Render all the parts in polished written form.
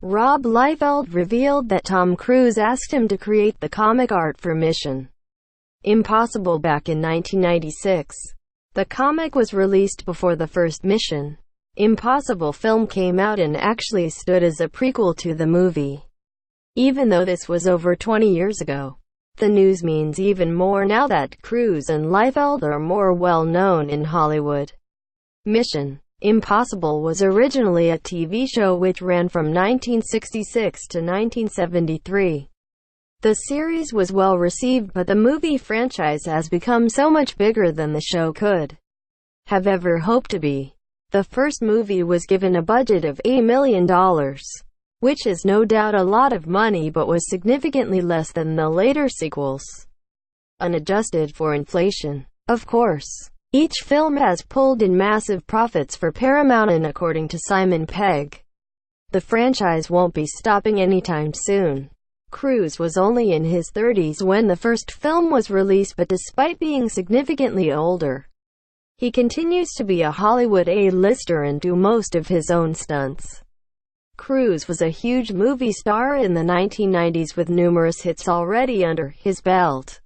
Rob Liefeld revealed that Tom Cruise asked him to create the comic art for Mission Impossible back in 1996. The comic was released before the first Mission Impossible film came out and actually stood as a prequel to the movie. Even though this was over 20 years ago, the news means even more now that Cruise and Liefeld are more well-known in Hollywood. Mission Impossible was originally a TV show which ran from 1966 to 1973. The series was well received, but the movie franchise has become so much bigger than the show could have ever hoped to be. The first movie was given a budget of $8 million, which is no doubt a lot of money but was significantly less than the later sequels, unadjusted for inflation. Of course, each film has pulled in massive profits for Paramount, and according to Simon Pegg, the franchise won't be stopping anytime soon. Cruise was only in his 30s when the first film was released, but despite being significantly older, he continues to be a Hollywood A-lister and do most of his own stunts. Cruise was a huge movie star in the 1990s with numerous hits already under his belt,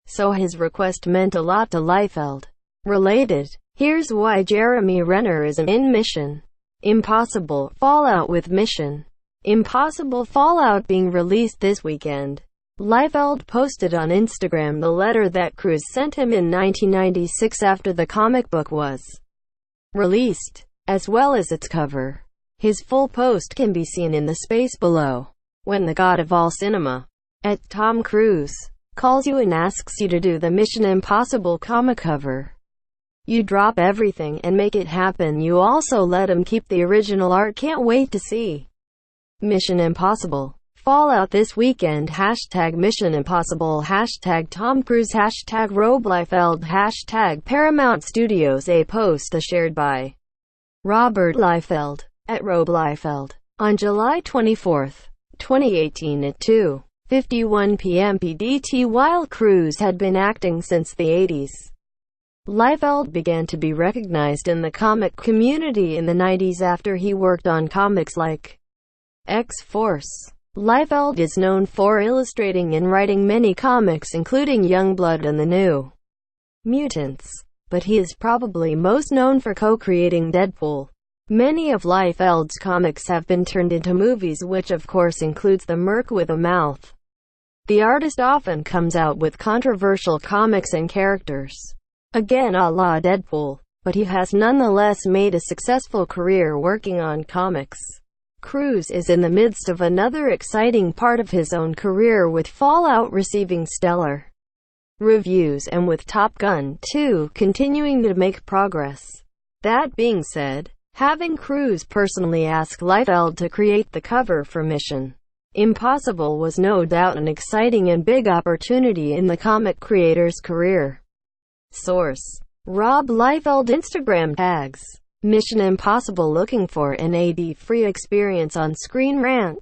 so his request meant a lot to Liefeld. Related, here's why Jeremy Renner isn't in Mission Impossible Fallout. With Mission Impossible Fallout being released this weekend, Liefeld posted on Instagram the letter that Cruise sent him in 1996 after the comic book was released, as well as its cover. His full post can be seen in the space below. When the god of all cinema, Tom Cruise, calls you and asks you to do the Mission Impossible comic cover, you drop everything and make it happen. You also let him keep the original art. Can't wait to see Mission Impossible Fallout this weekend. #Mission Impossible, #Tom Cruise, #Rob Liefeld, #Paramount Studios. A post shared by Robert Liefeld at Rob Liefeld on July 24, 2018 at 2:51 p.m. PDT. While Cruise had been acting since the 80s, Liefeld began to be recognized in the comic community in the 90s after he worked on comics like X-Force. Liefeld is known for illustrating and writing many comics including Youngblood and the New Mutants, but he is probably most known for co-creating Deadpool. Many of Liefeld's comics have been turned into movies, which of course includes The Merc with a Mouth. The artist often comes out with controversial comics and characters, again a la Deadpool, but he has nonetheless made a successful career working on comics. Cruise is in the midst of another exciting part of his own career, with Fallout receiving stellar reviews and with Top Gun 2 continuing to make progress. That being said, having Cruise personally ask Liefeld to create the cover for Mission Impossible was no doubt an exciting and big opportunity in the comic creator's career. Source: Rob Liefeld. Instagram tags: Mission Impossible. Looking for an AD-free experience on screen? Rant.